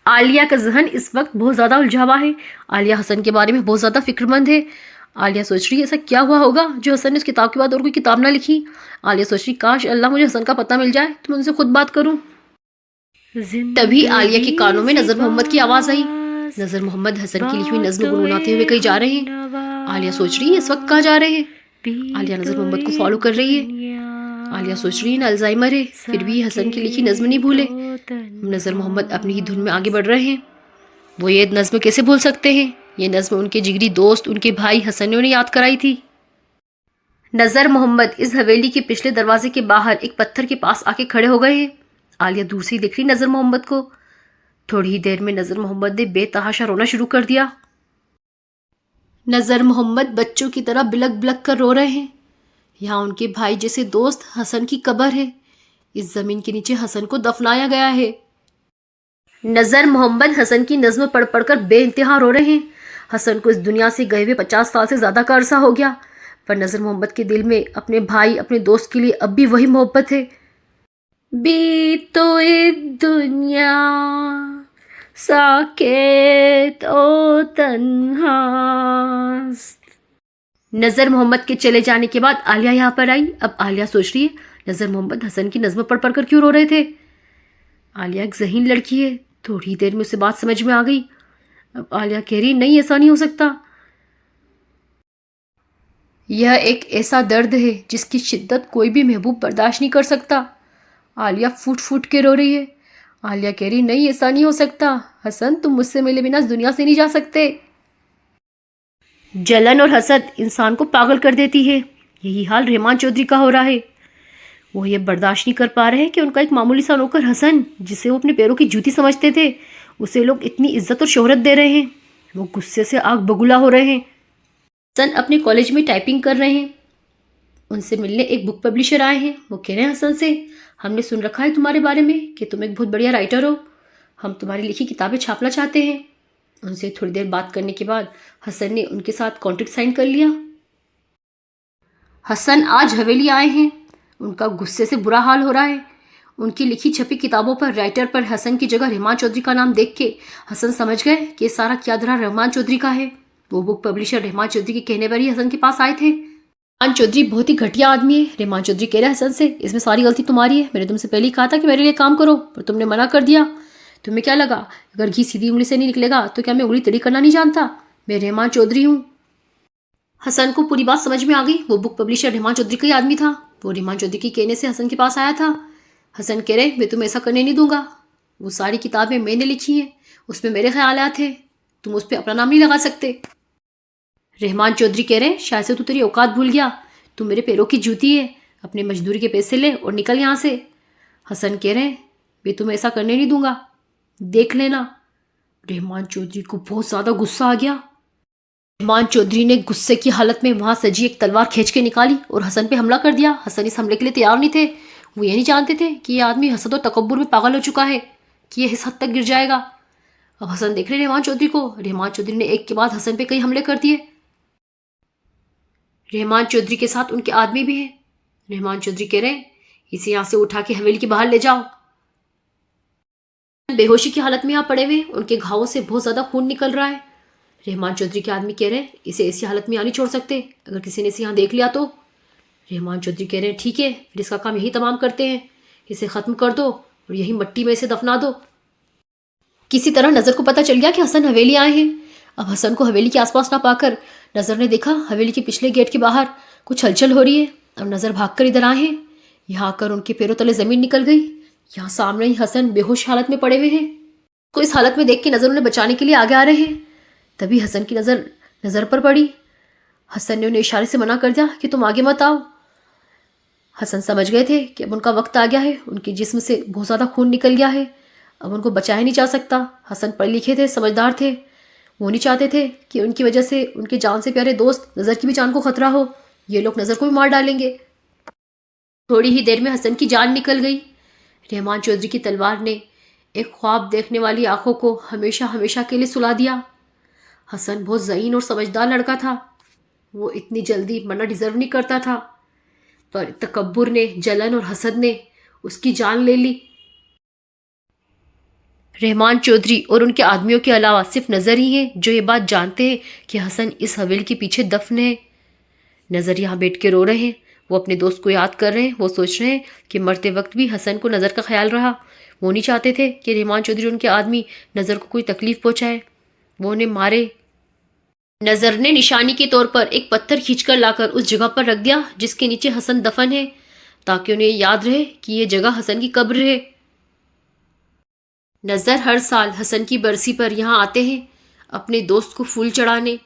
आलिया का जहन इस वक्त बहुत ज़्यादा उलझा हुआ है। आलिया हसन के बारे में बहुत ज़्यादा फिक्रमंद है। आलिया सोच रही है ऐसा क्या हुआ होगा जो हसन ने उस किताब के बाद और कोई किताब ना लिखी। आलिया सोच रही काश अल्लाह मुझे हसन का पता मिल जाए तो मैं उनसे खुद बात करूं। तभी आलिया के कानों में नज़र मोहम्मद की आवाज़ आई। नज़र मोहम्मद हसन की लिखी हुई नज़्म गुनगुनाते हुए कहीं जा रहे हैं। आलिया सोच रही है इस वक्त कहाँ जा रहे हैं। आलिया नज़र मोहम्मद को फॉलो कर रही है। आलिया सोच रही है अल्जाइमर है फिर भी हसन की लिखी नज़्म नहीं भूले। नज़र मोहम्मद अपनी ही धुन में आगे बढ़ रहे हैं। वो ये नज़्म कैसे भूल सकते हैं। ये नज़्म उनके जिगरी दोस्त उनके भाई हसन ने उन्हें याद कराई थी। नज़र मोहम्मद इस हवेली के पिछले दरवाजे के बाहर एक पत्थर के पास आके खड़े हो गए हैं। आलिया दूर से ही देख रही नज़र मोहम्मद को। थोड़ी ही देर में नज़र मोहम्मद ने बेतहाशा रोना शुरू कर दिया। नज़र मोहम्मद बच्चों की तरह बिलक बिलक कर रो रहे हैं। यहाँ उनके भाई जैसे दोस्त हसन की कब्र है। इस जमीन के नीचे हसन को दफनाया गया है। नज़र मोहम्मद हसन की नज़्म पढ़ पढ़ कर बेइंतहा रो रहे हैं। हसन को इस दुनिया से गए हुए 50 साल से ज़्यादा का अरसा हो गया, पर नज़र मोहम्मद के दिल में अपने भाई अपने दोस्त के लिए अब भी वही मोहब्बत है। बीतो ए दुनिया साकेत ओ तन्हास। नज़र मोहम्मद के चले जाने के बाद आलिया यहाँ पर आई। अब आलिया सोच रही है नज़र मोहम्मद हसन की नज़्म पढ़ पढ़ कर क्यों रो रहे थे। आलिया एक ज़हीन लड़की है। थोड़ी देर में उसे बात समझ में आ गई। अब आलिया कह रही नहीं ऐसा नहीं हो सकता। यह एक ऐसा दर्द है जिसकी शिद्दत कोई भी महबूब बर्दाश्त नहीं कर सकता। आलिया फूट फूट के रो रही है। आलिया कह रही नहीं ऐसा नहीं हो सकता। हसन तुम मुझसे मिले बिना इस दुनिया से नहीं जा सकते। जलन और हसद इंसान को पागल कर देती है। यही हाल रहमान चौधरी का हो रहा है। वो ये बर्दाश्त नहीं कर पा रहे हैं कि उनका एक मामूली सा नौकर हसन, जिसे वो अपने पैरों की जूती समझते थे, उसे लोग इतनी इज्जत और शोहरत दे रहे हैं। वो गुस्से से आग बगुला हो रहे हैं। हसन अपने कॉलेज में टाइपिंग कर रहे हैं। उनसे मिलने एक बुक पब्लिशर आए हैं। वो कह रहे हैं हसन से हमने सुन रखा है तुम्हारे बारे में कि तुम एक बहुत बढ़िया राइटर हो। हम तुम्हारी लिखी किताबें छापना चाहते हैं। उनसे थोड़ी देर बात करने के बाद हसन ने उनके साथ कॉन्ट्रैक्ट साइन कर लिया। हसन आज हवेली आए हैं। उनका गुस्से से बुरा हाल हो रहा है। उनकी लिखी छपी किताबों पर राइटर पर हसन की जगह रहमान चौधरी का नाम देख के हसन समझ गए कि ये सारा क्यादरा रहमान चौधरी का है। वो बुक पब्लिशर रहमान चौधरी के कहने पर ही हसन के पास आए थे। रहमान चौधरी बहुत ही घटिया आदमी है। रहमान चौधरी कह रहे हसन से इसमें सारी गलती तुम्हारी है। मैंने तुमसे पहले ही कहा था कि मेरे लिए काम करो, पर तुमने मना कर दिया। तुम्हें क्या लगा अगर घी सीधी उंगली से नहीं निकलेगा तो क्या मैं उंगली टेढ़ी करना नहीं जानता। मैं रहमान चौधरी हूँ। हसन को पूरी बात समझ में आ गई। वो बुक पब्लिशर रहमान चौधरी का ही आदमी था। वो रहमान चौधरी के कहने से हसन के पास आया था। हसन कह रहे मैं तुम्हें ऐसा करने नहीं दूंगा। वो सारी किताबें मैंने लिखी हैं, उसमें मेरे ख्यालात थे, तुम उस पर अपना नाम नहीं लगा सकते। रहमान चौधरी कह रहे शायद से तू तेरी औकात भूल गया। तू मेरे पैरों की जूती है। अपने मजदूरी के पैसे ले और निकल यहाँ से। हसन कह रहे मैं तुम्हें ऐसा करने नहीं दूंगा, देख लेना। रहमान चौधरी को बहुत ज़्यादा गुस्सा आ गया। रहमान चौधरी ने गुस्से की हालत में वहाँ सजी एक तलवार खींच के निकाली और हसन पे हमला कर दिया। हसन इस हमले के लिए तैयार नहीं थे। वो ये नहीं जानते थे कि ये आदमी हसद और तकब्बुर में पागल हो चुका है, कि ये इस हद तक गिर जाएगा। अब हसन देख रहे रहमान चौधरी को। रहमान चौधरी ने एक के बाद हसन पे कई हमले कर दिए। रहमान चौधरी के साथ उनके आदमी भी हैं। रहमान चौधरी कह रहे इसे यहाँ से उठा के हवेली के बाहर ले जाओ। बेहोशी की हालत में यहाँ पड़े हुए, उनके घावों से बहुत ज़्यादा खून निकल रहा है। रहमान चौधरी के आदमी कह रहे हैं इसे ऐसी हालत में यहाँ नहीं छोड़ सकते, अगर किसी ने इसे यहाँ देख लिया तो। रहमान चौधरी कह रहे हैं ठीक है फिर इसका काम यही तमाम करते हैं, इसे ख़त्म कर दो और यही मिट्टी में इसे दफना दो। किसी तरह नज़र को पता चल गया कि हसन हवेली आए हैं। अब हसन को हवेली के आसपास ना पाकर नज़र ने देखा हवेली के पिछले गेट के बाहर कुछ हलचल हो रही है। अब नज़र भागकर इधर आए हैं। यहाँ आकर उनके पैरों तले ज़मीन निकल गई। यहाँ सामने ही हसन बेहोश हालत में पड़े हुए हैं। को इस हालत में देख के नज़र उन्हें बचाने के लिए आगे आ रहे हैं। तभी हसन की नज़र पर पड़ी। हसन ने उन्हें इशारे से मना कर दिया कि तुम आगे मत आओ। हसन समझ गए थे कि अब उनका वक्त आ गया है। उनके जिस्म से बहुत ज़्यादा खून निकल गया है, अब उनको बचाया नहीं जा सकता। हसन पढ़े लिखे थे, समझदार थे। वो नहीं चाहते थे कि उनकी वजह से उनके जान से प्यारे दोस्त नज़र की भी जान को खतरा हो। ये लोग नज़र को भी मार डालेंगे। थोड़ी ही देर में हसन की जान निकल गई। रहमान चौधरी की तलवार ने एक ख्वाब देखने वाली आंखों को हमेशा हमेशा के लिए सुला दिया। हसन बहुत ज़हीन और समझदार लड़का था। वो इतनी जल्दी मरना डिज़र्व नहीं करता था, पर तकब्बुर ने, जलन और हसद ने उसकी जान ले ली। रहमान चौधरी और उनके आदमियों के अलावा सिर्फ नज़र ही हैं जो ये बात जानते हैं कि हसन इस हवेली के पीछे दफन है। नज़र यहाँ बैठ के रो रहे हैं, वो अपने दोस्त को याद कर रहे हैं। वो सोच रहे हैं कि मरते वक्त भी हसन को नज़र का ख्याल रहा। वो नहीं चाहते थे कि रहमान चौधरी और उनके आदमी नज़र को कोई तकलीफ़ पहुँचाए, वो उन्हें मारे। नज़र ने निशानी के तौर पर एक पत्थर खींचकर लाकर उस जगह पर रख दिया जिसके नीचे हसन दफन है, ताकि उन्हें याद रहे कि ये जगह हसन की कब्र है। नज़र हर साल हसन की बरसी पर यहाँ आते हैं अपने दोस्त को फूल चढ़ाने।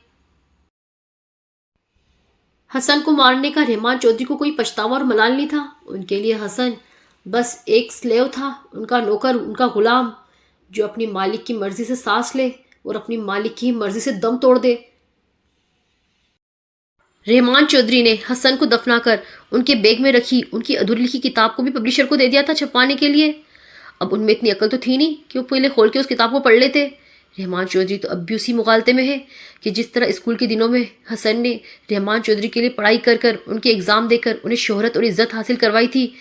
हसन को मारने का रहमान चौधरी को कोई पछतावा और मलाल नहीं था। उनके लिए हसन बस एक स्लेव था, उनका नौकर, उनका गुलाम, जो अपनी मालिक की मर्जी से सांस ले और अपनी मालिक की मर्जी से दम तोड़ दे। रहमान चौधरी ने हसन को दफनाकर उनके बैग में रखी उनकी अधूरी लिखी किताब को भी पब्लिशर को दे दिया था छपवाने के लिए। अब उनमें इतनी अकल तो थी नहीं कि वो पहले खोल के उस किताब को पढ़ लेते। रहमान चौधरी तो अब भी उसी मुगालते में है कि जिस तरह स्कूल के दिनों में हसन ने रहमान चौधरी के लिए पढ़ाई कर कर उनके एग्ज़ाम देकर उन्हें शोहरत और इज़्ज़त हासिल करवाई थी,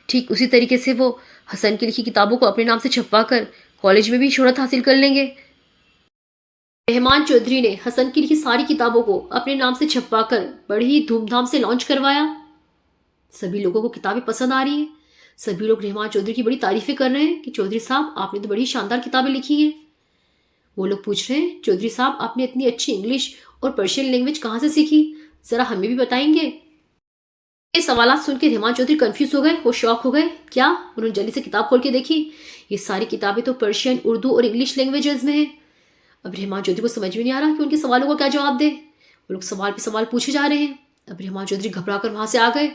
ठीक उसी तरीके से वो हसन की लिखी किताबों को अपने नाम से छपवा कर कॉलेज में भी शोहरत हासिल कर लेंगे। रहमान चौधरी ने हसन की लिखी सारी किताबों को अपने नाम से छपवा कर बड़ी ही धूमधाम से लॉन्च करवाया। सभी लोगों को किताबें पसंद आ रही हैं। सभी लोग रहमान चौधरी की बड़ी तारीफें कर रहे हैं कि चौधरी साहब आपने तो बड़ी शानदार किताबें लिखी हैं। वो लोग पूछ रहे हैं, चौधरी साहब आपने इतनी अच्छी इंग्लिश और पर्शियन लैंग्वेज कहाँ से सीखी, ज़रा हमें भी बताएंगे। ये सवालात सुन के रहमान चौधरी कंफ्यूज हो गए, वो शॉक हो गए। क्या? उन्होंने जल्दी से किताब खोल के देखी। ये सारी किताबें तो पर्शियन, उर्दू और इंग्लिश लैंग्वेजेस में हैं। अब रहमान चौधरी को समझ में नहीं आ रहा कि उनके सवालों का क्या जवाब दे। वो लोग सवाल पे सवाल पूछे जा रहे हैं। अब रहमान चौधरी घबरा कर वहां से आ गए।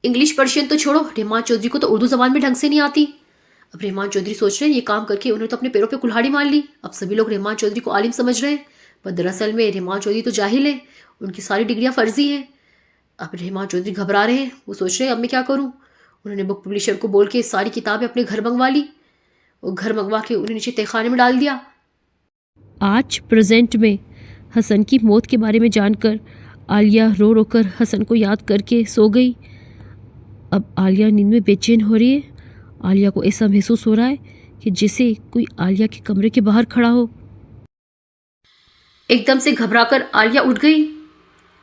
इंग्लिश पर्शियन तो छोड़ो, रहमान चौधरी को तो उर्दू जबान में ढंग से नहीं आती। अब रहमान चौधरी सोच रहे हैं ये काम करके उन्होंने तो अपने पैरों पे कुल्हाड़ी मार ली। अब सभी लोग रहमान चौधरी को आलिम समझ रहे हैं, पर दरअसल में रहमान चौधरी तो जाहिल है, उनकी सारी डिग्रियां फर्जी हैं। अब रहमान चौधरी घबरा रहे हैं। वो सोच रहे हैं अब मैं क्या करूँ। उन्होंने बुक पब्लिशर को बोल के सारी किताबें अपने घर मंगवा ली और घर मंगवा के उन्हें नीचे तहखाने में डाल दिया। आज प्रेजेंट में हसन की मौत के बारे में जानकर आलिया रो रो कर हसन को याद करके सो गई। अब आलिया नींद में बेचैन हो रही है। आलिया को ऐसा महसूस हो रहा है कि जैसे कोई आलिया के कमरे के बाहर खड़ा हो। एकदम से घबराकर आलिया उठ गई।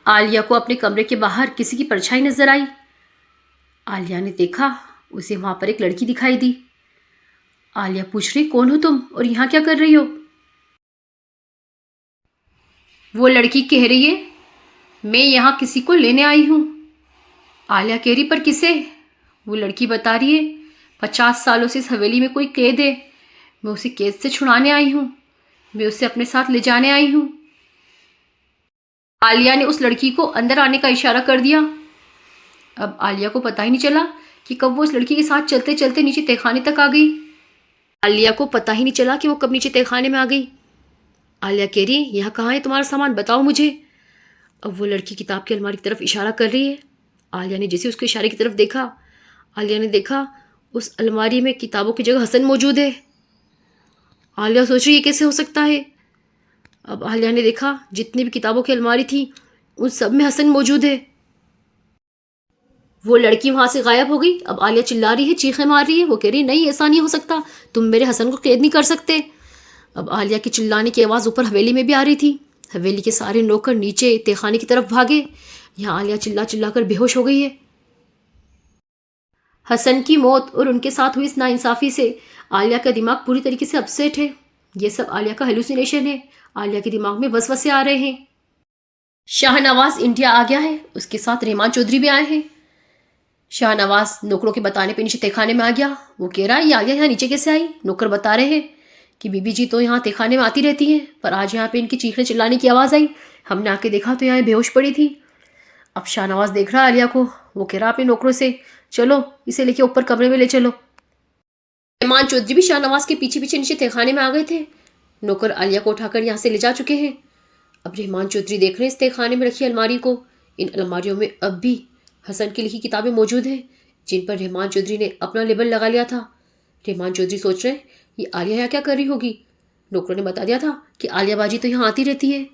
आलिया को अपने कमरे के बाहर किसी की परछाई नजर आई। आलिया ने देखा, उसे वहां पर एक लड़की दिखाई दी। आलिया पूछ रही, कौन हो तुम और यहाँ क्या कर रही हो? वो लड़की कह रही है, मैं यहाँ किसी को लेने आई हूँ। आलिया कह रही, पर किसे? वो लड़की बता रही है, 50 सालों से इस हवेली में कोई कैद है, मैं उसे कैद से छुड़ाने आई हूँ, मैं उसे अपने साथ ले जाने आई हूँ। आलिया ने उस लड़की को अंदर आने का इशारा कर दिया। अब आलिया को पता ही नहीं चला कि कब वो उस लड़की के साथ चलते चलते नीचे तहखाने तक आ गई। आलिया को पता ही नहीं चला कि वो कब नीचे तहखाने में आ गई। आलिया कह रही है, यहाँ कहाँ है तुम्हारा सामान, बताओ मुझे। अब वो लड़की किताब की अलमारी की तरफ इशारा कर रही है। आलिया ने जैसे उसके इशारे की तरफ देखा, आलिया ने देखा उस अलमारी में किताबों की जगह हसन मौजूद है। आलिया सोच रही है ये कैसे हो सकता है। अब आलिया ने देखा जितनी भी किताबों की अलमारी थी उन सब में हसन मौजूद है। वो लड़की वहां से गायब हो गई। अब आलिया चिल्ला रही है, चीखें मार रही है। वो कह रही, नहीं ऐसा नहीं हो सकता, तुम मेरे हसन को कैद नहीं कर सकते। अब आलिया की चिल्लाने की आवाज़ ऊपर हवेली में भी आ रही थी। हवेली के सारे नौकर नीचे तहखाने की तरफ भागे। यहाँ आलिया चिल्ला चिल्ला कर बेहोश हो गई है। हसन की मौत और उनके साथ हुई इस नाइंसाफ़ी से आलिया का दिमाग पूरी तरीके से अपसेट है। ये सब आलिया का हेलुसिनेशन है। आलिया के दिमाग में वसवसे आ रहे हैं। शाहनवाज इंडिया आ गया है, उसके साथ रहमान चौधरी भी आए हैं। शाहनवाज नौकरों के बताने पे नीचे तहखाने में आ गया। वो कह रहा है, ये आलिया यहाँ नीचे कैसे आई? नौकर बता रहे हैं कि बीबी जी तो यहाँ तहखाने में आती रहती हैं, पर आज यहाँ पे इनकी चीखने चिल्लाने की आवाज़ आई, हमने आके देखा तो यहाँ बेहोश पड़ी थी। अब शाहनवाज देख रहा है आलिया को। वो कह रहा अपने नौकरों से, चलो इसे लेके ऊपर कमरे में ले चलो। रहमान चौधरी भी शाहनवाज के पीछे पीछे नीचे तहखाने में आ गए थे। नौकर आलिया को उठाकर यहाँ से ले जा चुके हैं। अब रहमान चौधरी देख रहे हैं इस तहखाने में रखी अलमारी को। इन अलमारियों में अब भी हसन की लिखी किताबें मौजूद हैं, जिन पर रहमान चौधरी ने अपना लेबल लगा लिया था। रहमान चौधरी सोच रहे हैं, ये आलिया यहाँ क्या कर रही होगी? नौकरों ने बता दिया था कि आलिया बाजी तो यहाँ आती रहती है।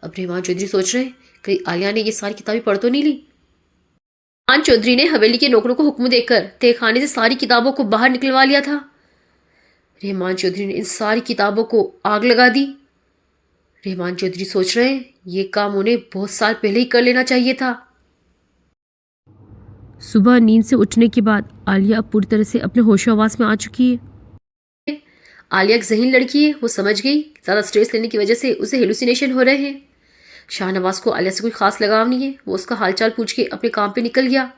अब रहमान चौधरी सोच रहे हैं कि आलिया ने ये सारी किताबें पढ़ तो नहीं ली। रहमान चौधरी ने हवेली के नौकरों को हुक्म देकर तहखाने से सारी किताबों को बाहर निकलवा लिया था। रहमान चौधरी ने इन सारी किताबों को आग लगा दी। रहमान चौधरी सोच रहे हैं ये काम उन्हें बहुत साल पहले ही कर लेना चाहिए था। सुबह नींद से उठने के बाद आलिया अब पूरी तरह से अपने होशो-हवास में आ चुकी है। आलिया एक ज़हीन लड़की है, वो समझ गई ज़्यादा स्ट्रेस लेने की वजह से उसे हेलुसिनेशन हो रहे हैं। शाहनवाज को आलिया से कोई खास लगाव नहीं है, वो उसका हालचाल पूछ के अपने काम पे निकल गया।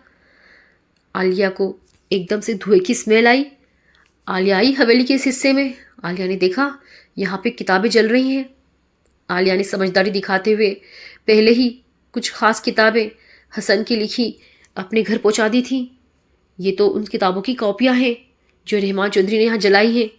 आलिया को एकदम से धुएं की स्मेल आई। आलिया आई हवेली के इस हिस्से में। आलिया ने देखा यहाँ पे किताबें जल रही हैं। आलिया ने समझदारी दिखाते हुए पहले ही कुछ खास किताबें हसन की लिखी अपने घर पहुँचा दी थी। ये तो उन किताबों की कॉपियाँ हैं जो रहमान चौधरी ने यहाँ जलाई हैं।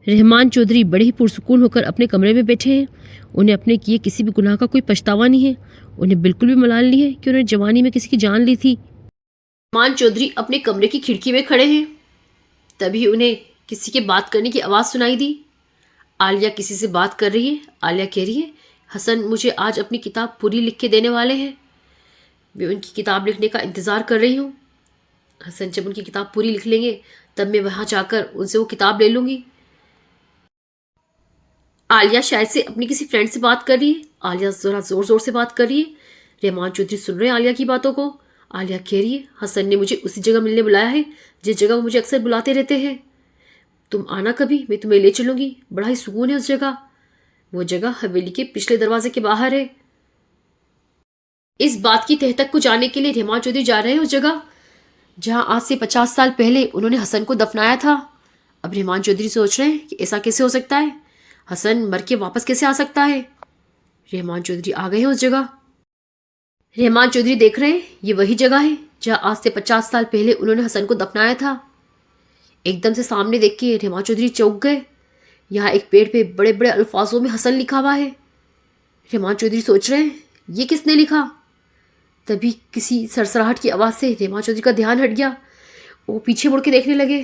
रहमान चौधरी बड़े ही पुरसुकून होकर अपने कमरे में बैठे हैं। उन्हें अपने किए किसी भी गुनाह का कोई पछतावा नहीं है। उन्हें बिल्कुल भी मलाल नहीं है कि उन्होंने जवानी में किसी की जान ली थी। रहमान चौधरी अपने कमरे की खिड़की में खड़े हैं। तभी उन्हें किसी के बात करने की आवाज़ सुनाई दी। आलिया किसी से बात कर रही है। आलिया कह रही है हसन मुझे आज अपनी किताब पूरी लिख के देने वाले हैं। मैं उनकी किताब लिखने का इंतज़ार कर रही हूँ। हसन जब उनकी किताब पूरी लिख लेंगे तब मैं वहाँ जाकर उनसे वो किताब ले लूँगी। आलिया शायद से अपनी किसी फ्रेंड से बात कर रही है। आलिया ज़रा ज़ोर ज़ोर से बात कर रही है। रहमान चौधरी सुन रहे हैं आलिया की बातों को। आलिया कह रही है हसन ने मुझे उसी जगह मिलने बुलाया है जिस जगह वो मुझे अक्सर बुलाते रहते हैं। तुम आना कभी, मैं तुम्हें ले चलूँगी। बड़ा ही सुकून है उस जगह। वो जगह हवेली के पिछले दरवाजे के बाहर है। इस बात की तह तक को जाने के लिए रहमान चौधरी जा रहे हैं उस जगह जहाँ आज से 50 साल पहले उन्होंने हसन को दफनाया था। अब रहमान चौधरी सोच रहे हैं कि ऐसा कैसे हो सकता है, हसन मर के वापस कैसे आ सकता है। रहमान चौधरी आ गए हैं उस जगह। रहमान चौधरी देख रहे हैं ये वही जगह है जहाँ आज से 50 साल पहले उन्होंने हसन को दफनाया था। एकदम से सामने देख के रहमान चौधरी चौंक गए। यहाँ एक पेड़ पे बड़े बड़े अल्फाजों में हसन लिखा हुआ है। रहमान चौधरी सोच रहे हैं ये किसने लिखा। तभी किसी सरसराहट की आवाज़ से रहमान चौधरी का ध्यान हट गया। वो पीछे मुड़ के देखने लगे।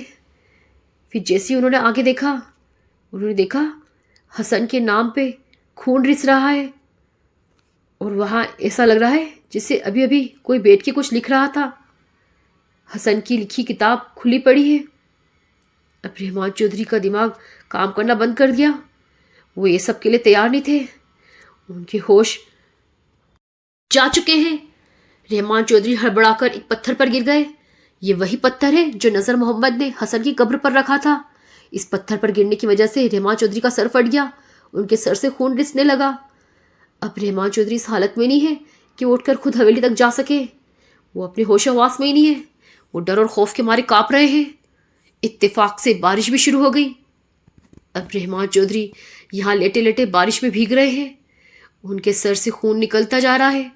फिर जैसे ही उन्होंने आगे देखा उन्होंने देखा हसन के नाम पे खून रिस रहा है और वहाँ ऐसा लग रहा है जैसे अभी अभी कोई बैठ के कुछ लिख रहा था। हसन की लिखी किताब खुली पड़ी है। अब रहमान चौधरी का दिमाग काम करना बंद कर दिया। वो ये सब के लिए तैयार नहीं थे। उनके होश जा चुके हैं। रहमान चौधरी हड़बड़ाकर एक पत्थर पर गिर गए। ये वही पत्थर है जो नज़र मोहम्मद ने हसन की कब्र पर रखा था। इस पत्थर पर गिरने की वजह से रहमान चौधरी का सर फट गया। उनके सर से खून रिसने लगा। अब रहमान चौधरी इस हालत में नहीं है कि वो उठकर खुद हवेली तक जा सके। वो अपने होशो-हवास में ही नहीं है। वो डर और खौफ के मारे काँप रहे हैं। इत्तेफाक से बारिश भी शुरू हो गई। अब रहमान चौधरी यहाँ लेटे लेटे बारिश में भीग रहे हैं। उनके सर से खून निकलता जा रहा है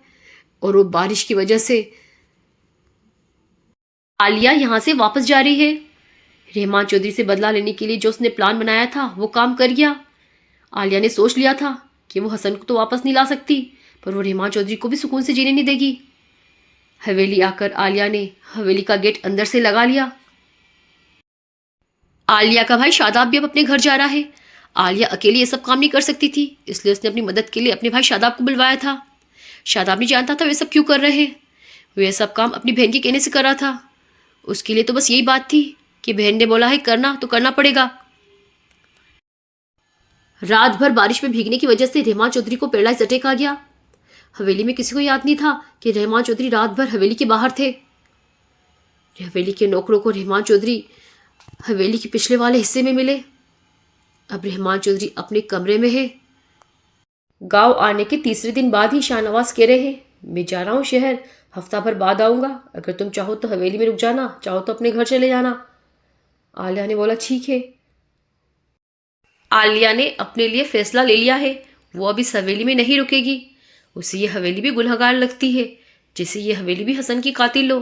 और वो बारिश की वजह से आलिया यहाँ से वापस जा रही है। रहमान चौधरी से बदला लेने के लिए जो उसने प्लान बनाया था वो काम कर गया। आलिया ने सोच लिया था कि वो हसन को तो वापस नहीं ला सकती, पर वो रहमान चौधरी को भी सुकून से जीने नहीं देगी। हवेली आकर आलिया ने हवेली का गेट अंदर से लगा लिया। आलिया का भाई शादाब भी अब अपने घर जा रहा है। आलिया अकेली ये सब काम नहीं कर सकती थी, इसलिए उसने अपनी मदद के लिए अपने भाई शादाब को बुलवाया था। शादाब नहीं जानता था वे सब क्यों कर रहे हैं। वो ये सब काम अपनी बहन के कहने से कर रहा था। उसके लिए तो बस यही बात थी कि बहन ने बोला है करना तो करना पड़ेगा। रात भर बारिश में भीगने की वजह से रहमान चौधरी को पैरालाइज अटैक आ गया। हवेली में किसी को याद नहीं था कि रहमान चौधरी रात भर हवेली के बाहर थे। हवेली के नौकरों को रहमान चौधरी हवेली के पिछले वाले हिस्से में मिले। अब रहमान चौधरी अपने कमरे में है। गांव आने के तीसरे दिन बाद ही शाहनवाज कह रहे हैं मैं जा रहा हूँ शहर, हफ्ता भर बाद आऊँगा। अगर तुम चाहो तो हवेली में रुक जाना, चाहो तो अपने घर चले जाना। आलिया ने बोला ठीक है। आलिया ने अपने लिए फैसला ले लिया है। वो अब इस हवेली में नहीं रुकेगी। उसे ये हवेली भी गुनहगार लगती है, जैसे ये हवेली भी हसन की कातिल हो।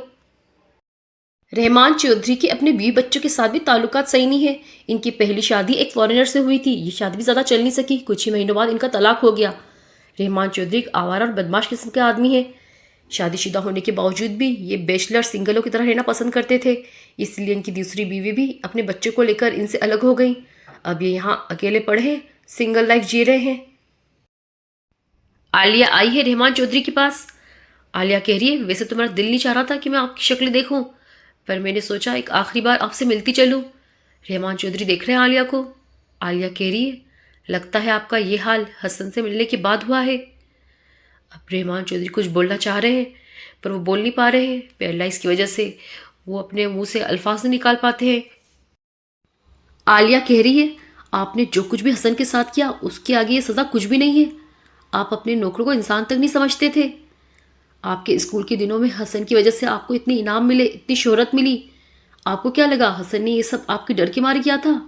रहमान चौधरी के अपने बीवी बच्चों के साथ भी ताल्लुकात सही नहीं है। इनकी पहली शादी एक फॉरेनर से हुई थी। ये शादी भी ज़्यादा चल नहीं सकी। कुछ ही महीनों बाद इनका तलाक हो गया। रहमान चौधरी एक आवारा और बदमाश किस्म के आदमी है। शादीशुदा होने के बावजूद भी ये बैचलर सिंगलों की तरह रहना पसंद करते थे। इसलिए इनकी दूसरी बीवी भी अपने बच्चों को लेकर इनसे अलग हो गई। अब ये यहाँ अकेले पड़े हैं, सिंगल लाइफ जी रहे हैं। आलिया आई है रहमान चौधरी के पास। आलिया कह रही है वैसे तुम्हारा दिल नहीं चाह रहा था कि मैं आपकी शक्ल देखूं, पर मैंने सोचा एक आखिरी बार आपसे मिलती चलूं। रहमान चौधरी देख रहे हैं आलिया को। आलिया कह रही है, लगता है आपका ये हाल हसन से मिलने के बाद हुआ है। अब रहमान चौधरी कुछ बोलना चाह रहे हैं पर वो बोल नहीं पा रहे हैं। पैरालाइज की वजह से वो अपने मुंह से अल्फाज नहीं निकाल पाते हैं। आलिया कह रही है, आपने जो कुछ भी हसन के साथ किया उसके आगे ये सज़ा कुछ भी नहीं है। आप अपने नौकरों को इंसान तक नहीं समझते थे। आपके स्कूल के दिनों में हसन की वजह से आपको इतने इनाम मिले, इतनी शोहरत मिली। आपको क्या लगा हसन ने ये सब आपके डर के मारे किया था?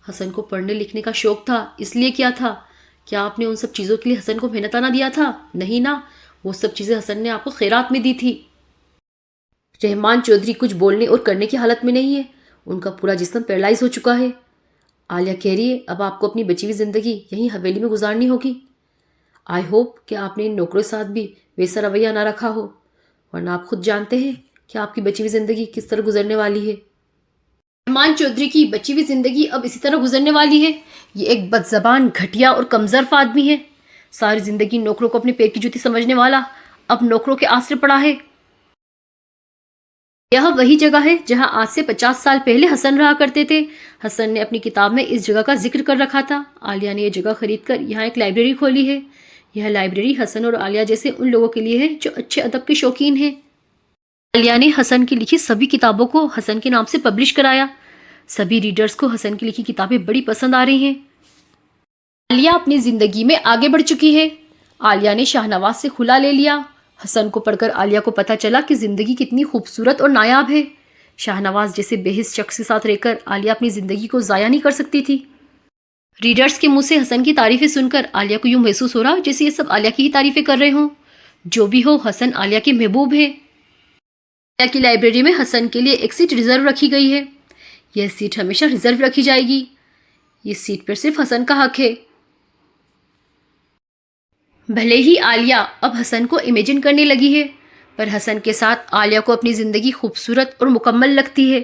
हसन को पढ़ने लिखने का शौक था इसलिए किया था। क्या आपने उन सब चीज़ों के लिए हसन को मेहनताना दिया था? नहीं ना, वो सब चीज़ें हसन ने आपको खैरात में दी थी। रहमान चौधरी कुछ बोलने और करने की हालत में नहीं है। उनका पूरा जिस्म पैरालाइज हो चुका है। आलिया कह रही है, अब आपको अपनी बची हुई ज़िंदगी यहीं हवेली में गुजारनी होगी। आई होप कि आपने इन नौकरों के साथ भी वैसा रवैया ना रखा हो, वरना आप खुद जानते हैं कि आपकी बची हुई ज़िंदगी किस तरह गुजरने वाली है। रहमान चौधरी की बची हुई ज़िंदगी अब इसी तरह गुजरने वाली है। ये एक बदज़बान, घटिया और कमज़र्फ आदमी है। सारी ज़िंदगी नौकरों को अपने पैर की जूती समझने वाला अब नौकरों के आसरे पड़ा है। यह वही जगह है जहां आज से 50 साल पहले हसन रहा करते थे। हसन ने अपनी किताब में इस जगह का जिक्र कर रखा था। आलिया ने यह जगह खरीदकर यहाँ एक लाइब्रेरी खोली है। यह लाइब्रेरी हसन और आलिया जैसे उन लोगों के लिए है जो अच्छे अदब के शौकीन हैं। आलिया ने हसन की लिखी सभी किताबों को हसन के नाम से पब्लिश कराया। सभी रीडर्स को हसन की लिखी किताबें बड़ी पसंद आ रही हैं। आलिया अपनी ज़िंदगी में आगे बढ़ चुकी है। आलिया ने शाहनवाज से खुला ले लिया। हसन को पढ़कर आलिया को पता चला कि ज़िंदगी कितनी खूबसूरत और नायाब है। शाहनवाज जैसे बेहिस शख्स के साथ रहकर आलिया अपनी ज़िंदगी को ज़ाया नहीं कर सकती थी। रीडर्स के मुंह से हसन की तारीफ़ें सुनकर आलिया को यूँ महसूस हो रहा जैसे ये सब आलिया की ही तारीफ़ें कर रहे हों। जो भी हो, हसन आलिया के महबूब है। आलिया की लाइब्रेरी में हसन के लिए एक सीट रिजर्व रखी गई है। यह सीट हमेशा रिजर्व रखी जाएगी। ये सीट पर सिर्फ हसन का हक है। भले ही आलिया अब हसन को इमेजिन करने लगी है, पर हसन के साथ आलिया को अपनी ज़िंदगी खूबसूरत और मुकम्मल लगती है।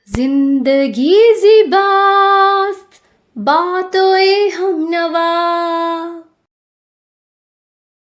जिंदगी ज़िबास्त बातों हमनवा